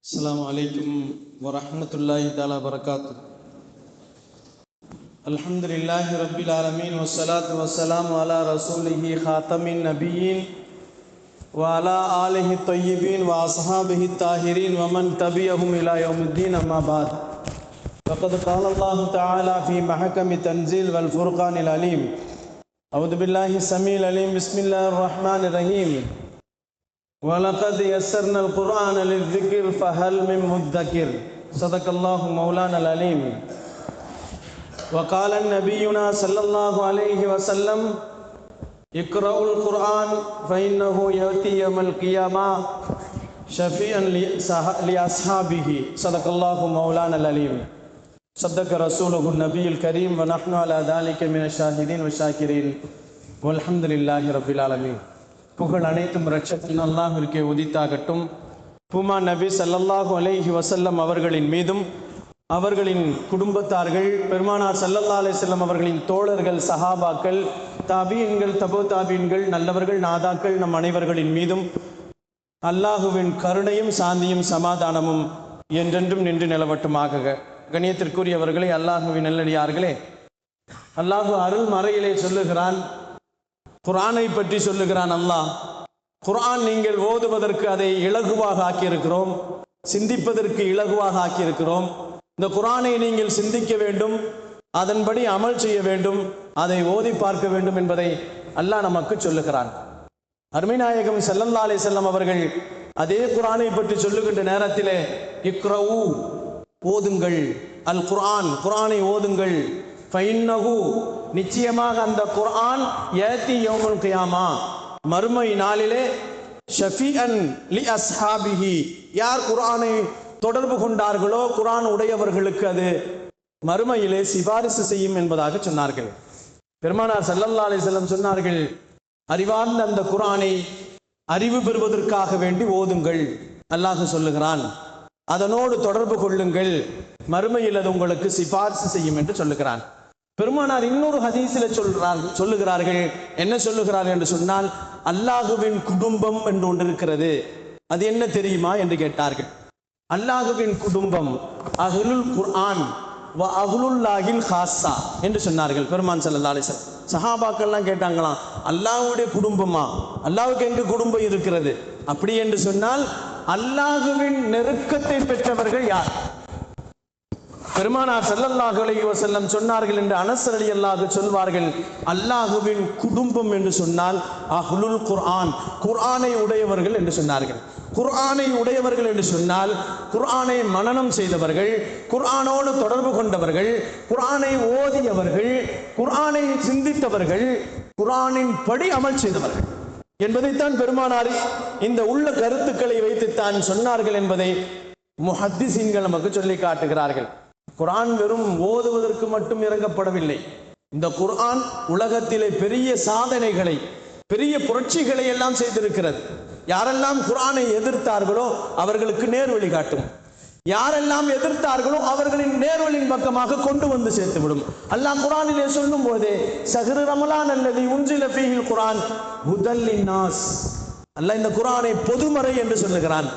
السلام عليكم ورحمة الله تعالى وبركاته. الحمد لله رب العالمين والصلاة والسلام على رسوله خاتم النبيين وعلى آله الطيبين وأصحابه الطاهرين ومن تبعهم إلى يوم الدين. أما بعد، فقد قال الله تعالى في محكم التنزيل والفرقان العليم: أعوذ بالله السميع العليم، بسم الله الرحمن الرحيم. وَلَقَدْ يَسَّرْنَا الْقُرْآنَ لِلذِّكْرِ فَهَلْ مِن مُّدَّكِرٍ. صدق الله مولانا العليم. وقال نبينا صلى الله عليه وسلم: اقرأوا القرآن فإنه يأتي يوم القيامة شفيعا لأصحابه. صدق الله مولانا العليم. صدق رسوله النبي الكريم ونحن على ذلك من الشاهدين والشاكرين والحمد لله رب العالمين. புகழ் அனைத்தும் இரட்சகன் அல்லாஹ்விற்கே உரித்தாகட்டும். பூமா நபி ஸல்லல்லாஹு அலைஹி வஸல்லம் அவர்களின் மீதும் அவர்களின் குடும்பத்தார்கள், பெருமானார் ஸல்லல்லாஹு அலைஹி வஸல்லம் அவர்களின் தோழர்கள், சஹாபாக்கள், தாபீன்கள், தபோ தாபீன்கள், நல்லவர்கள், நாதாக்கள், நம் அனைவர்களின் மீதும் அல்லாஹுவின் கருணையும் சாந்தியும் சமாதானமும் என்றென்றும் நின்று நிலவட்டுமாக. கண்ணியத்திற்குரியவர்களே, அல்லாஹுவின் நல்லடியார்களே, அல்லாஹு அருள் மறையிலே சொல்லுகிறான், குர்ஆனை பற்றி சொல்லுகிறான் அல்லாஹ். குர்ஆன் நீங்கள் ஓதுவதற்கு அதை இலகுவாக ஆக்கியிருக்கிறோம், சிந்திப்பதற்கு இலகுவாக ஆக்கியிருக்கிறோம். இந்த குர்ஆனை நீங்கள் சிந்திக்க வேண்டும், அதன்படி அமல் செய்ய வேண்டும், அதை ஓதி பார்க்க வேண்டும் என்பதை அல்லாஹ் நமக்கு சொல்லுகிறான். அருமைநாயகம் ஸல்லல்லாஹு அலைஹி வஸல்லம் அவர்கள் அதே குர்ஆனை பற்றி சொல்லுகின்ற நேரத்திலே இக்ரவு, ஓதுங்கள், அல் குர்ஆன், குர்ஆனை ஓதுங்கள், ஃபைன்னஹு, நிச்சயமாக அந்த குர்ஆன் யஅதி யௌமுல் கியாமா, மறுமை நாளிலே ஷஃபீஅன் லி அஸ்ஹாபிஹி, யார் குர்ஆனை தொடர்பு கொண்டார்களோ குர்ஆன் உடையவர்களுக்கு அது மறுமையிலே சிபாரிசு செய்யும் என்பதாக சொன்னார்கள். பெருமானார் ஸல்லல்லாஹு அலைஹி வஸல்லம் சொன்னார்கள், அறிவார்ந்த அந்த குர்ஆனை அறிவு பெறுவதற்காக வேண்டி ஓதுங்கள், அல்லாஹ் சொல்லுகிறான், அதனோடு தொடர்பு கொள்ளுங்கள், மறுமையில் அது உங்களுக்கு சிபாரிசு செய்யும் என்று சொல்லுகிறான். பெருமானார் இன்னொரு ஹதீஸில் சொல்லுகிறார்கள். என்ன சொல்லுகிறார்கள் என்று சொன்னால், அல்லாஹுவின் குடும்பம் என்று ஒன்று இருக்கிறது, அது என்ன தெரியுமா என்று கேட்டார்கள். அல்லாஹுவின் குடும்பம் அஹ்லுல் குர்ஆன் வ அஹ்லுல்லாஹில் ஹாஸா என்று சொன்னார்கள் பெருமான் ஸல்லல்லாஹு அலைஹி வஸல்லம். சஹாபாக்கள்லாம் கேட்டாங்களாம், அல்லாஹ்வுடைய குடும்பமா, அல்லாஹ்வுக்கு எங்க குடும்பம் இருக்கிறது? அப்படி என்று சொன்னால் அல்லாஹுவின் நெருக்கத்தை பெற்றவர்கள் யார்? பெருமானார் ஸல்லல்லாஹு அலைஹி வஸல்லம் சொன்னார்கள் என்று அனஸ் ரலியல்லாஹு சொல்வார்கள், அல்லாஹுவின் குடும்பம் என்று சொன்னால் அஹ்லுல் குர்ஆன், குர்ஆனை உடையவர்கள் என்று சொன்னார்கள். குர்ஆனை உடையவர்கள் என்று சொன்னால் குர்ஆனை மனனம் செய்தவர்கள், குர்ஆனோடு தொடர்பு கொண்டவர்கள், குர்ஆனை ஓதியவர்கள், குர்ஆனை சிந்தித்தவர்கள், குர்ஆனின் படி அமல் செய்தவர்கள் என்பதைத்தான் பெருமானார் இந்த உள்ள கருத்துக்களை வைத்துத்தான் சொன்னார்கள் என்பதை முஹத்திஸீன்கள் நமக்கு சொல்லி காட்டுகிறார்கள். குர்ஆன் வெறும் ஓதுவதற்கு மட்டும் இறங்கப்படவில்லை. இந்த குர்ஆன் உலகத்திலே பெரிய சாதனைகளை, பெரிய புரட்சிகளை எல்லாம் செய்திருக்கிறது. யாரெல்லாம் குர்ஆனை எதிர்த்தார்களோ அவர்களுக்கு நேர்வழி காட்டும், யாரெல்லாம் எதிர்த்தார்களோ அவர்களின் நேர்வழியின் பக்கமாக கொண்டு வந்து சேர்த்துவிடும். அல்லாஹ் குர்ஆனிலே சொல்லும் போதே ஷஹ்ரு ரமலான் அல்லதி உன்சில ஃபீஹில் குர்ஆன் ஹுதல் லின்னாஸ், அல்லாஹ் இந்த குர்ஆனை பொதுமறை என்று சொல்லுகிறான்.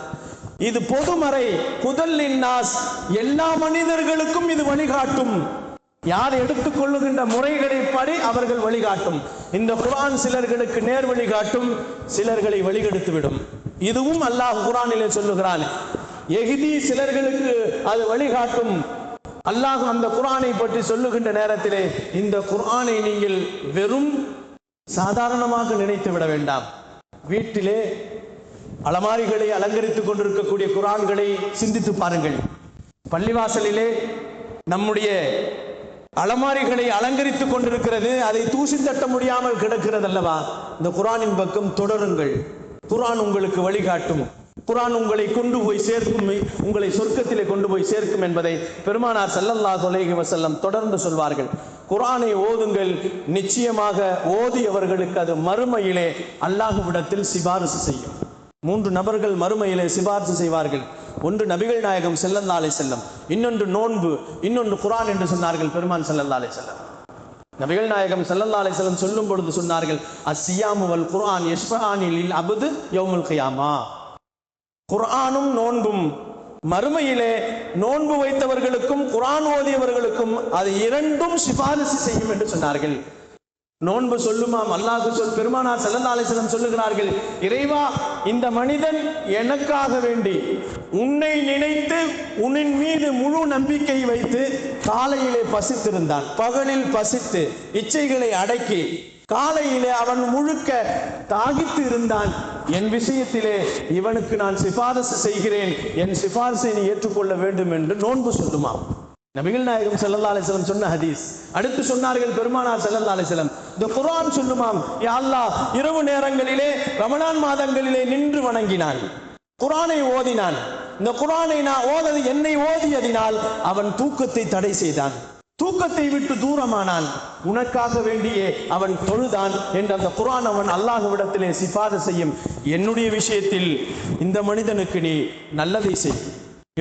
இது பொதுமறை, ஹுதல் லின்னாஸ், எல்லா மனிதர்களுக்கும் இது வழிகாட்டும். யார் எடுத்துக்கொள்ளுகின்ற முறைகளை படி அவர்கள் வழிகாட்டும். இந்த குர்ஆன் சிலர்களுக்கு நேர் வழிகாட்டும், சிலர்களை வழிகெடுத்து விடும். இதுவும் அல்லாஹ் குர்ஆனிலே சொல்லுகிறான். எஹ்தி, சிலர்களுக்கு அது வழிகாட்டும். அல்லாஹ் அந்த குர்ஆனை பற்றி சொல்லுகின்ற நேரத்திலே இந்த குர்ஆனை நீங்கள் வெறும் சாதாரணமாக நினைத்து விட வேண்டாம். வீட்டிலே அலமாரிகளை அலங்கரித்துக் கொண்டிருக்கக்கூடிய குர்ஆன்களை சிந்தித்து பாருங்கள். பள்ளிவாசலிலே நம்முடைய அலமாரிகளை அலங்கரித்துக் கொண்டிருக்கிறது, அதை தூசி தட்ட முடியாமல் கிடக்கிறது அல்லவா? இந்த குர்ஆனின் பக்கம் தொடருங்கள், குர்ஆன் உங்களுக்கு வழிகாட்டும், குர்ஆன் உங்களை கொண்டு போய் சேர்க்கும், உங்களை சொர்க்கத்திலே கொண்டு போய் சேர்க்கும் என்பதை பெருமானார் ஸல்லல்லாஹு அலைஹி வஸல்லம் தொடர்ந்து சொல்வார்கள். குர்ஆனை ஓதுங்கள், நிச்சயமாக ஓதியவர்களுக்கு அது மறுமையிலே அல்லாஹ்விடத்தில் சிபாரிசு செய்யும். 3 நபர்கள் மறுமையிலே சிபாரிசு செய்வார்கள். ஒன்று நபிகள் நாயகம் ஸல்லல்லாஹு அலைஹி வஸல்லம், இன்னொன்று நோன்பு, இன்னொன்று குர்ஆன் என்று சொன்னார்கள் பெருமான் ஸல்லல்லாஹு அலைஹி வஸல்லம். நபிகள் நாயகம் ஸல்லல்லாஹு அலைஹி வஸல்லம் சொல்லும் பொழுது சொன்னார்கள், அஸ்ஸியாமு வல் குர்ஆன் யஷ்ஃபஆனி லில் அப்து யௌமுல் கியாமா. குர்ஆனும் நோன்பும் மறுமையிலே நோன்பு வைத்தவர்களுக்கும் குர்ஆன் ஓதியவர்களுக்கும் அது இரண்டும் சிபாரிசு செய்யும் என்று சொன்னார்கள். நோன்பு சொல்லுமாம், அல்லாஹ் பெருமானார் ஸல்லல்லாஹு அலைஹி வஸல்லம் சொல்லுகிறார்கள், இறைவா, இந்த மனிதன் எனக்காக வேண்டி உன்னை நினைத்து உன்னின் மீது முழு நம்பிக்கை வைத்து காலையிலே பசித்திருந்தான், பகலில் பசித்து இச்சைகளை அடக்கி காலையிலே அவன் முழுக்க தாகித்து இருந்தான், என் விஷயத்திலே இவனுக்கு நான் சிபாரிசு செய்கிறேன், என் சிபாரிசை நீ ஏற்றுக்கொள்ள வேண்டும் என்று நோன்பு சொல்லுமாம். நபிகள் நாயகம் ஸல்லல்லாஹு அலைஹி வஸல்லம் சொன்ன ஹதீஸ். அடுத்து சொன்னார்கள் பெருமானார் ஸல்லல்லாஹு அலைஹி வஸல்லம், இந்த குர்ஆன் சொல்லுமாம், யா அல்லாஹ், இரவு நேரங்களிலே ரமலான் மாதங்களிலே நின்று வணங்கினான், குர்ஆனை ஓதினான், இந்த குர்ஆனை நான் என்னை ஓதியதினால் அவன் தூக்கத்தை தடை செய்தான், தூக்கத்தை விட்டு தூரமானான், உனக்காக வேண்டியே அவன் தொழுதான் என்று அந்த குர்ஆன் அவன் அல்லாஹ்விடத்திலே சிபாரிசு செய்யும். என்னுடைய விஷயத்தில் இந்த மனிதனுக்கு நீ நல்லதை செய்,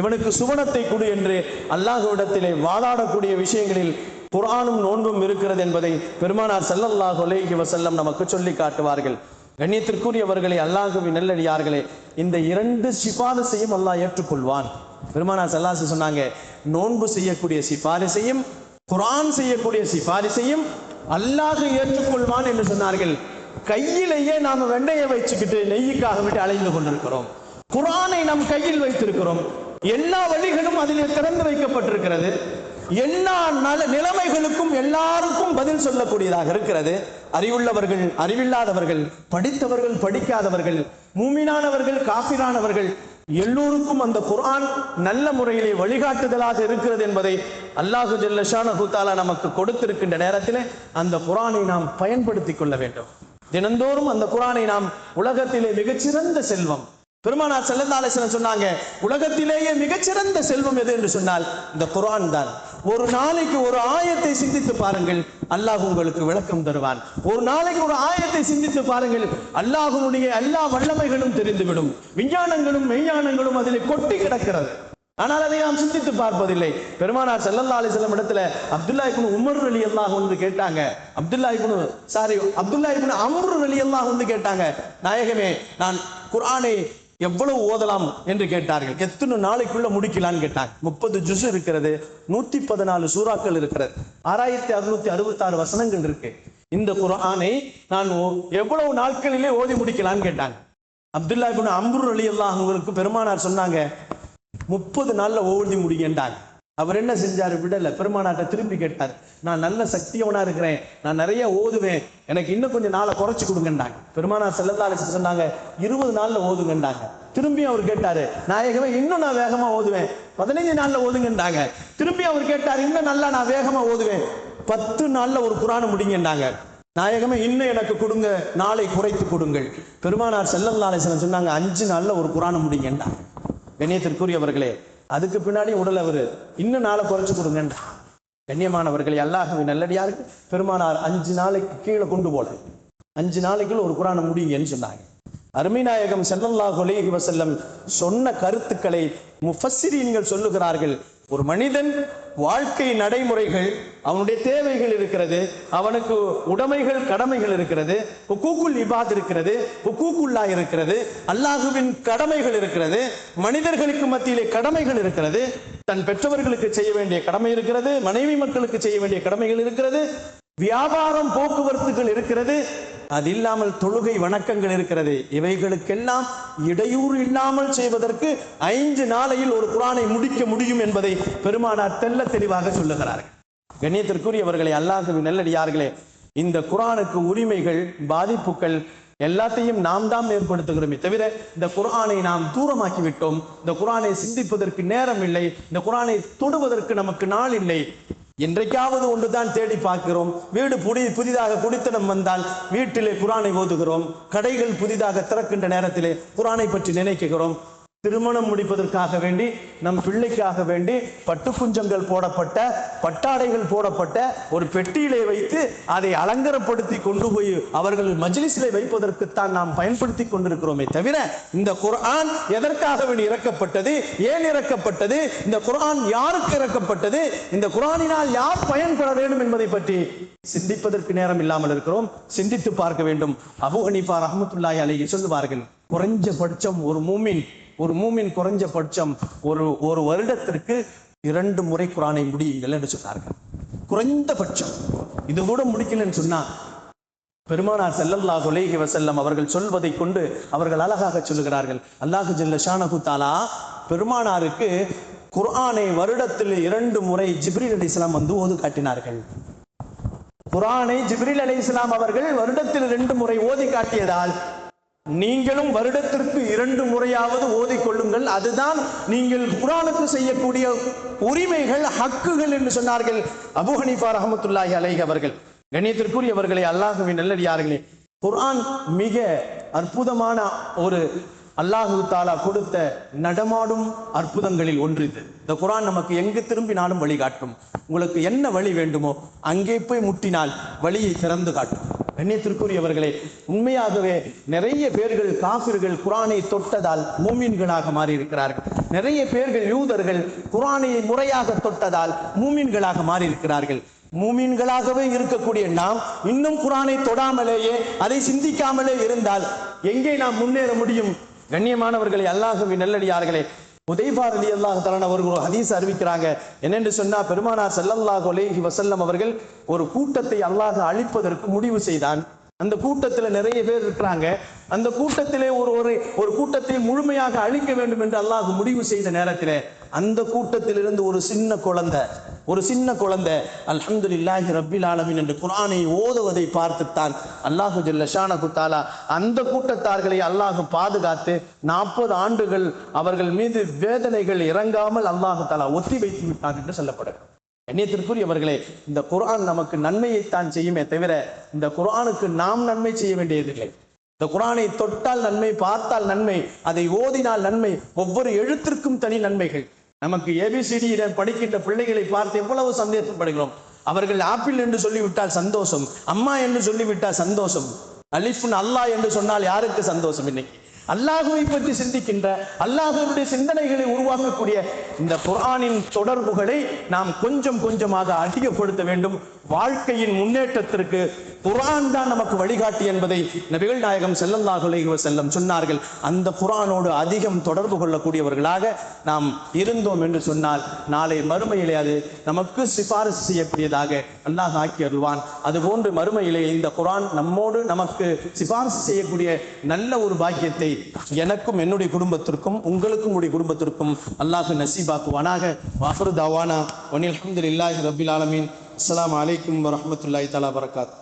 இவனுக்கு சுவனத்தை கொடு என்று அல்லாஹ்விடத்திலே வாதாடக்கூடிய விஷயங்களில் குர்ஆனும் நோன்பும் இருக்கிறது என்பதை பெருமானார் ஸல்லல்லாஹு அலைஹி வஸல்லம் நமக்கு சொல்லி காட்டுவார்கள். கண்ணியத்திற்குரியவர்களே, அல்லாஹ்வின் நல்லடியார்களே, இந்த இரண்டு சிபாரிசையும் அல்லாஹ் ஏற்றுக்கொள்வான். பெருமானார் ஸல்லல்லாஹு அலைஹி வஸல்லம் சொன்னாங்க, நோன்பு செய்யக்கூடிய சிபாரிசையும் குர்ஆன் செய்யக்கூடிய சிபாரிசையும் அல்லாஹ் ஏற்றுக்கொள்வான் என்று சொன்னார்கள். கையிலேயே நாம வெண்ணையை வச்சுக்கிட்டு நெய்யுக்காக விட்டு அலைந்து கொண்டிருக்கிறோம். குர்ஆனை நம் கையில் வைத்திருக்கிறோம். எல்லா வழிகளும் அதிலே திறந்து வைக்கப்பட்டிருக்கிறது. எல்லா நிலைமைகளுக்கும் எல்லாருக்கும் பதில் சொல்லக்கூடியதாக இருக்கிறது. அறிவுள்ளவர்கள், அறிவில்லாதவர்கள், படித்தவர்கள், படிக்காதவர்கள், மூமினானவர்கள், காஃபிரானவர்கள், எல்லோருக்கும் அந்த குர்ஆன் நல்ல முறையிலே வழிகாட்டுதலாக இருக்கிறது என்பதை அல்லாஹு ஜல்ல ஷானஹு தஆலா நமக்கு கொடுத்திருக்கின்ற நேரத்தில் அந்த குர்ஆனை நாம் பயன்படுத்திக் கொள்ள வேண்டும். தினந்தோறும் அந்த குர்ஆனை நாம் உலகத்திலே மிகச்சிறந்த செல்வம், பெருமானார் ஸல்லல்லாஹு அலைஹி வஸல்லம் சொன்னாங்க, உலகத்திலேயே மிகச்சிறந்த செல்வம் எது என்று சொன்னால் இந்த குர்ஆன் தான். ஒரு நாளைக்கு ஒரு ஆயத்தை சிந்தித்து பாருங்கள், அல்லாஹ் உங்களுக்கு விளக்கம் தருவான். ஒரு நாளைக்கு ஒரு ஆயத்தை சிந்தித்து பாருங்கள், அல்லாஹ்வுடைய எல்லா வல்லமைகளும் தெரிந்துவிடும். விஞ்ஞானங்களும் மெய்ஞானங்களும் அதிலே கொட்டி கிடக்கிறது. ஆனால் அதை நாம் சிந்தித்து பார்ப்பதில்லை. பெருமானார் ஸல்லல்லாஹு அலைஹி வஸல்லம் இடத்துல அப்துல்லாஹ் இப்னு உமர் ரலியல்லாஹு அன்ஹு கேட்டாங்க, அப்துல்லாஹ் இப்னு அம்ர் ரலியல்லாஹு அன்ஹு கேட்டாங்க, நாயகமே, நான் குர்ஆனை எவ்வளவு ஓதலாம் என்று கேட்டார்கள். எத்தனை நாளைக்குள்ள முடிக்கலான்னு கேட்டாங்க. 30 ஜுஸ் இருக்கிறது, 114 சூறாக்கள் இருக்கிறது, 6666 வசனங்கள் இருக்கு. இந்த குர்ஆனை நான் எவ்வளவு நாட்களிலே ஓதி முடிக்கலான்னு கேட்டாங்க. அப்துல்லாஹ் இப்னு அம்ர் ரலியல்லாஹு அன்ஹு பெருமானார் சொன்னாங்க, 30 நாள்ல ஓதி முடிங்கன்றாங்க. அவர் என்ன செஞ்சாரு? விடல. பெருமானார்ட்ட திரும்பி கேட்டார், நான் நல்ல சக்தியவனா இருக்கிறேன், நான் நிறைய ஓதுவேன், எனக்கு இன்னும் கொஞ்சம் நாளை குறைச்சு கொடுங்கன்றாங்க. பெருமானார் ஸல்லல்லாஹு அலைஹி வஸல்லம் சொன்னாங்க, 20 நாள்ல ஓதுங்கன்றாங்க. திரும்பி அவர் கேட்டாரு, நாயகமே, இன்னும் நான் வேகமா ஓதுவேன், 15 நாள்ல ஓதுங்கன்றாங்க. திரும்பி அவர் கேட்டார், இன்னும் நல்லா நான் வேகமா ஓதுவேன், 10 நாள்ல ஒரு குர்ஆனை முடிங்கன்றாங்க. நாயகமே, இன்னும் எனக்கு கொடுங்க, நாளை குறைத்து கொடுங்கள். பெருமானார் ஸல்லல்லாஹு அலைஹி வஸல்லம் சொன்னாங்க, 5 நாள்ல ஒரு குர்ஆனை முடிங்கன்றாங்க. கண்ணியத்திற்குரியவர்களே, அதுக்கு பின்னாடி உடல் அவரு இன்னும் நாளை குறைச்சு கொடுங்கன்ற. கண்ணியமானவர்களே, அல்லாஹ்வின் நல்லடியாருக்கு பெருமானார் 5 நாளைக்கு கீழே கொண்டு போல, 5 நாளைக்குள்ள ஒரு குர்ஆனை முடிங்கன்னு சொன்னாங்க. அருமை நாயகம் ஸல்லல்லாஹு அலைஹி வஸல்லம் சொன்ன கருத்துக்களை முஃபஸ்ஸிரீன்கள் சொல்லுகிறார்கள். ஒரு மனிதன் வாழ்க்கை நடைமுறைகள், அவனுடைய தேவைகள் இருக்கிறது, அவனுக்கு உடைமைகள், கடமைகள் இருக்கிறது, ஹுகூகுல் இபாத் இருக்கிறது, ஹுகூகுல்லாஹ் இருக்கிறது, அல்லாஹ்வின் கடமைகள் இருக்கிறது, மனிதர்களுக்கு மத்தியிலே கடமைகள் இருக்கிறது, தன் பெற்றவர்களுக்கு செய்ய வேண்டிய கடமை இருக்கிறது, மனைவி மக்களுக்கு செய்ய வேண்டிய கடமைகள் இருக்கிறது, வியாபாரம், போக்குவரத்துகள் இருக்கிறது, அது இல்லாமல் தொழுகை வணக்கங்கள் இருக்கிறது. இவைகளுக்கெல்லாம் இடையூறு இல்லாமல் செய்வதற்கு 5 நாளையில் ஒரு குர்ஆனை முடிக்க முடியும் என்பதை பெருமானார் தெல்ல தெளிவாக சொல்லுகிறார்கள். கண்ணியத்திற்குரியவர்களே, அல்லாஹ்வின் நல்லடியார்களே, இந்த குர்ஆனுக்கு உரிமைகள், பாதிப்புகள் எல்லாத்தையும் நாம் தான் ஏற்படுத்துகிறோமே தவிர இந்த குர்ஆனை நாம் தூரமாக்கி விட்டோம். இந்த குர்ஆனை சிந்திப்பதற்கு நேரம் இல்லை, இந்த குர்ஆனை தொடுவதற்கு நமக்கு நாள் இல்லை. என்றைக்காவது ஒன்றுதான் தேடி பார்க்கிறோம். வீடு புதிதாக குடித்தனம் வந்தால் வீட்டிலே குர்ஆனை ஓதுகிறோம். கடைகள் புதிதாக திறக்கின்ற நேரத்திலே குர்ஆனை பற்றி நினைக்கிறோம். திருமணம் முடிப்பதற்காக வேண்டி, நம் பிள்ளைக்காக வேண்டி பட்டு குஞ்சங்கள் போடப்பட்ட, பட்டாடைகள் போடப்பட்ட ஒரு பெட்டியிலே வைத்து அதை அலங்கரப்படுத்தி கொண்டு போய் அவர்கள் மஜ்லிஸிலே வைப்பதற்குத்தான் நாம் பயன்படுத்தி கொண்டிருக்கிறோமே தவிர இந்த குர்ஆன் எதற்காக வேண்டி இறக்கப்பட்டது, ஏன் இறக்கப்பட்டது, இந்த குர்ஆன் யாருக்கு இறக்கப்பட்டது, இந்த குர்ஆனினால் யார் பயன்பெற வேண்டும் என்பதை பற்றி சிந்திப்பதற்கு நேரம் இல்லாமல் இருக்கிறோம். சிந்தித்து பார்க்க வேண்டும். அபூ ஹனீஃபா ரஹ்மத்துல்லாஹி அலைஹி சொல்லுவார்கள், குறைஞ்சபட்சம் ஒரு மூமின் ஒரு மூமின் குறைஞ்சபட்சம் ஒரு வருடத்திற்கு 2 முறை குர்ஆனை முடியுங்கள் என்று சொன்னார்கள். குறைந்தபட்சம். இது கூட முடிக்கலன்னு சொன்னா பெருமானார் ஸல்லல்லாஹு அலைஹி வஸல்லம் அவர்கள் சொல்வதை கொண்டு அவர்கள் அழகாக சொல்லுகிறார்கள். அல்லாஹ் ஜல்ல ஷானஹு தஆலா பெருமானாருக்கு குர்ஆனை வருடத்தில் 2 முறை ஜிப்ரீல் அலைஹிஸ்ஸலாம் வந்து ஓது காட்டினார்கள். குர்ஆனை ஜிப்ரீல் அலைஹிஸ்ஸலாம் அவர்கள் வருடத்தில் 2 முறை ஓதி காட்டியதால் நீங்களும் வருடத்திற்கு 2 முறையாவது ஓதிக்கொள்ளுங்கள். அதுதான் நீங்கள் குர்ஆனுக்கு செய்யக்கூடிய உரிமைகள், ஹக்குகள் என்று சொன்னார்கள் அபூ ஹனீஃபா ரஹ்மத்துல்லாஹி அலைஹி அவர்கள். கண்ணியத்திற்குரியவர்களே, அல்லாஹ்வின் நல்லடியார்களே, குர்ஆன் மிக அற்புதமான ஒரு அல்லாஹு தாலா கொடுத்த நடமாடும் அற்புதங்களில் ஒன்று இது. இந்த குர்ஆன் நமக்கு எங்கு திரும்பினாலும் வழிகாட்டும். உங்களுக்கு என்ன வழி வேண்டுமோ அங்கே போய் முட்டினால் வழியை திறந்து காட்டும். கண்ணியத்திற்குரியவர்களே, உண்மையாகவே நிறைய பேர்கள் காஃபிர்கள் குர்ஆனை தொட்டதால் மூமின்களாக மாறி இருக்கிறார்கள். நிறைய பேர்கள் யூதர்கள் குர்ஆனை முறையாக தொட்டதால் மூமின்களாக மாறி இருக்கிறார்கள். மூமின்களாகவே இருக்கக்கூடிய நாம் இன்னும் குர்ஆனை தொடாமலேயே அதை சிந்திக்காமலே இருந்தால் எங்கே நாம் முன்னேற முடியும்? கண்ணியமானவர்களே, அல்லாஹ்வின் நல்லடியார்களே, ஹுதைஃபா ரலியல்லாஹு தஆலா அவர்கள் ஒரு ஹதீஸ் அறிவிக்கிறாங்க. என்னென்று சொன்னா, பெருமானார் ஸல்லல்லாஹு அலைஹி வஸல்லம் அவர்கள் ஒரு கூட்டத்தை அல்லாஹ் அழிப்பதற்கு முடிவு செய்தான். அந்த கூட்டத்தில் நிறைய பேர் இருக்கிறாங்க. அந்த கூட்டத்திலே ஒரு கூட்டத்தை முழுமையாக அழிக்க வேண்டும் என்று அல்லாஹ் முடிவு செய்த நேரத்திலே அந்த கூட்டத்திலிருந்து ஒரு சின்ன குழந்தை அல்ஹம்துலில்லாஹி ரப்பில் ஆலமீன் என்று குர்ஆனை ஓதுவதை பார்த்துத்தான் அல்லாஹ் ஜல்ல ஷானஹு தஆலா அந்த கூட்டத்தார்களை அல்லாஹ் பாதுகாத்து 40 ஆண்டுகள் அவர்கள் மீது வேதனைகள் இறங்காமல் அல்லாஹ் தஆலா ஒத்தி வைத்து விட்டான் என்று சொல்லப்படுகிறது. கண்ணியத்திற்குரியவர்களே, இந்த குர்ஆன் நமக்கு நன்மையைத்தான் செய்யுமே தவிர இந்த குர்ஆனுக்கு நாம் நன்மை செய்ய வேண்டியதில்லை. இந்த குர்ஆனை தொட்டால் நன்மை, பார்த்தால் நன்மை, அதை ஓதினால் நன்மை. ஒவ்வொரு எழுத்திற்கும் தனி நன்மைகள். நமக்கு ஏபிசிடி படிக்கின்ற பிள்ளைகளை பார்த்து எவ்வளவு சந்தேகப்படுகிறோம். அவர்கள் ஆப்பிள் என்று சொல்லிவிட்டால் சந்தோஷம், அம்மா என்று சொல்லிவிட்டால் சந்தோஷம், அலிஃபுன் அல்லாஹ் என்று சொன்னால் யாருக்கு சந்தோஷம்? இன்னைக்கு அல்லாஹுவை பற்றி சிந்திக்கின்ற, அல்லாஹுடைய சிந்தனைகளை உருவாக்கக்கூடிய இந்த குர்ஆனின் தொடர்புகளை நாம் கொஞ்சம் கொஞ்சமாக அதிகப்படுத்த வேண்டும். வாழ்க்கையின் முன்னேற்றத்திற்கு குர்ஆன் தான் நமக்கு வழிகாட்டி என்பதை நபிகள் நாயகம் ஸல்லல்லாஹு அலைஹி வஸல்லம் சொன்னார்கள். அந்த குர்ஆனோடு அதிகம் தொடர்பு கொள்ளக்கூடியவர்களாக நாம் இருந்தோம் என்று சொன்னால் நாளை மறுமையிலே அது நமக்கு சிபாரிசு செய்யக்கூடியதாக அல்லாஹ் ஆக்கி அருள்வான். அதுபோன்று மறுமையிலே இந்த குர்ஆன் நம்மோடு நமக்கு சிபாரிசு செய்யக்கூடிய நல்ல ஒரு பாக்கியத்தை எனக்கும் என்னுடைய குடும்பத்திற்கும் உங்களுக்கும் உடைய குடும்பத்திற்கும் அல்லாஹ் நசீபாக்குவானாக. வாஃபிரு தாவானா வனில் ஹம்துலில்லாஹி ரப்பில் ஆலமீன். அஸ்ஸலாமு அலைக்கும் வரஹ்மத்துல்லாஹி தஆலா வபரகாத்துஹு.